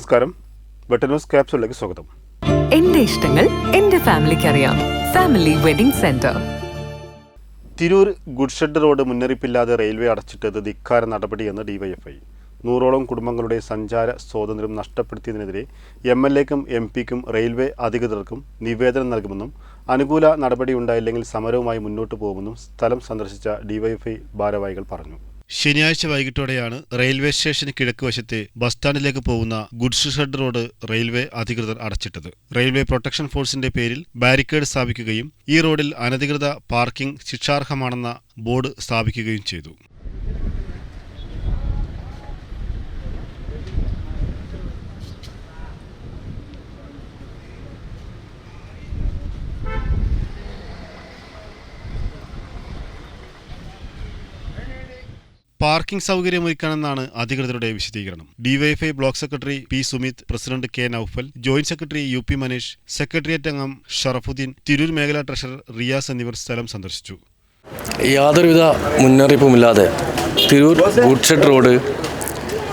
നമസ്കാരം. Butter news ക്യാപ്സൂളിലേക്ക് സ്വാഗതം. എന്റെ ഇഷ്ടങ്ങൾ എന്റെ ഫാമിലിക്ക് അറിയാം. Family wedding centre. Tirur good shed road മുന്നറിയിപ്പില്ലാതെ റെയിൽവേ അടച്ചിട്ടത് ധിക്കാര നടപടിയെന്ന് ഡിവൈഎഫ്ഐ. 100ഓളം കുടുംബങ്ങളുടെ സഞ്ചാര സ്വാതന്ത്ര്യം നഷ്ടപ്പെടുത്തിയതിനെതിരെ MLAക്കും MPക്കും റെയിൽവേ അധികൃതർക്കും നിവേദനം നൽകുമെന്നും അനുകൂല നടപടിയുണ്ടായില്ലെങ്കിൽ സമരവുമായി മുന്നോട്ടു പോകുമെന്നും സ്ഥലം സന്ദർശിച്ച ഡിവൈഎഫ്ഐ ഭാരവാഹികൾ പറഞ്ഞു. ശനിയാഴ്ച വൈകിട്ടോടെയാണ് റെയിൽവേ സ്റ്റേഷന് കിഴക്ക് വശത്തെ ബസ് സ്റ്റാൻഡിലേക്ക് പോകുന്ന ഗുഡ്സ് ഷെഡ് റോഡ് റെയിൽവേ അധികൃതർ അടച്ചിട്ടത്. റെയിൽവേ പ്രൊട്ടക്ഷൻ ഫോഴ്സിന്റെ പേരിൽ ബാരിക്കേഡ് സ്ഥാപിക്കുകയും ഈ റോഡിൽ അനധികൃത പാർക്കിംഗ് ശിക്ഷാർഹമാണെന്ന ബോർഡ് സ്ഥാപിക്കുകയും ചെയ്തു. പാർക്കിംഗ് സൗകര്യമൊരുക്കാനെന്നാണ് അധികൃതരുടെ വിശദീകരണം. DYFI block secretary P. Sumith, president K. Noufal, joint secretary UP Maneesh, secretariat അംഗം ഷറഫുദ്ദീൻ, തിരൂർ മേഖലാ ട്രഷറർ റിയാസ് എന്നിവർ സ്ഥലം സന്ദർശിച്ചു. യാതൊരുവിധ മുന്നറിയിപ്പുമില്ലാതെ Tirur good shed road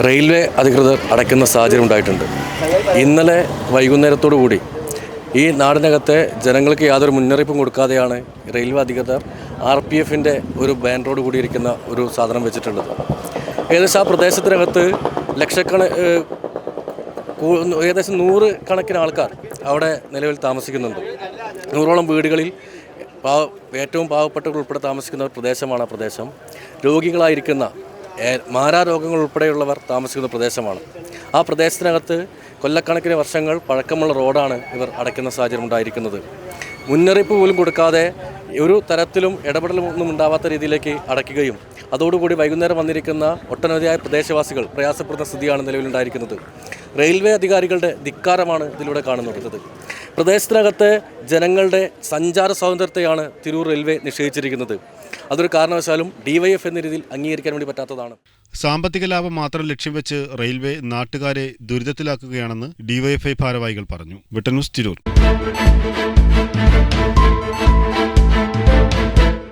railway അധികൃതർ അടയ്ക്കുന്ന സാഹചര്യം ഉണ്ടായിട്ടുണ്ട്. ഇന്നലെ വൈകുന്നേരത്തോടു കൂടി ഈ നാടിനകത്തെ ജനങ്ങൾക്ക് യാതൊരു മുന്നറിയിപ്പും കൊടുക്കാതെയാണ് റെയിൽവേ അധികൃതർ RPFന്റെ ഒരു ബാൻ റോഡ് കൂടിയിരിക്കുന്ന ഒരു സാധനം വെച്ചിട്ടുള്ളത്. ഏകദേശം ആ പ്രദേശത്തിനകത്ത് ഏകദേശം 100 കണക്കിന് ആൾക്കാർ അവിടെ നിലവിൽ താമസിക്കുന്നുണ്ട്. 100ഓളം വീടുകളിൽ ഏറ്റവും പാവപ്പെട്ടവർ ഉൾപ്പെടെ താമസിക്കുന്ന ഒരു പ്രദേശമാണ് ആ പ്രദേശം. രോഗികളായിരിക്കുന്ന മാരാരോഗങ്ങൾ ഉൾപ്പെടെയുള്ളവർ താമസിക്കുന്ന പ്രദേശമാണ്. ആ പ്രദേശത്തിനകത്ത് കൊല്ലക്കണക്കിന് വർഷങ്ങൾ പഴക്കമുള്ള റോഡാണ് ഇവർ അടയ്ക്കുന്ന സാഹചര്യം ഉണ്ടായിരിക്കുന്നത്. മുന്നറിയിപ്പ് പോലും കൊടുക്കാതെ ഒരു തരത്തിലും ഇടപെടലൊന്നും ഉണ്ടാവാത്ത രീതിയിലേക്ക് അടയ്ക്കുകയും അതോടുകൂടി വൈകുന്നേരം വന്നിരിക്കുന്ന ഒട്ടനവധിയായ പ്രദേശവാസികൾ പ്രയാസപ്പെടുന്ന സ്ഥിതിയാണ് നിലവിലുണ്ടായിരിക്കുന്നത്. റെയിൽവേ അധികാരികളുടെ ധിക്കാരമാണ് ഇതിലൂടെ കാണുന്നത്. പ്രദേശത്തിനകത്തെ ജനങ്ങളുടെ സഞ്ചാര സ്വാതന്ത്ര്യത്തെയാണ് തിരൂർ റെയിൽവേ നിഷേധിച്ചിരിക്കുന്നത്. അതൊരു കാരണവശാലും DYF എന്ന രീതിയിൽ അംഗീകരിക്കാൻ വേണ്ടി പറ്റാത്തതാണ്. സാമ്പത്തിക ലാഭം മാത്രം ലക്ഷ്യം വെച്ച് റെയിൽവേ നാട്ടുകാരെ ദുരിതത്തിലാക്കുകയാണെന്ന് DYFI ഭാരവാഹികൾ പറഞ്ഞു. Butter news, Tirur.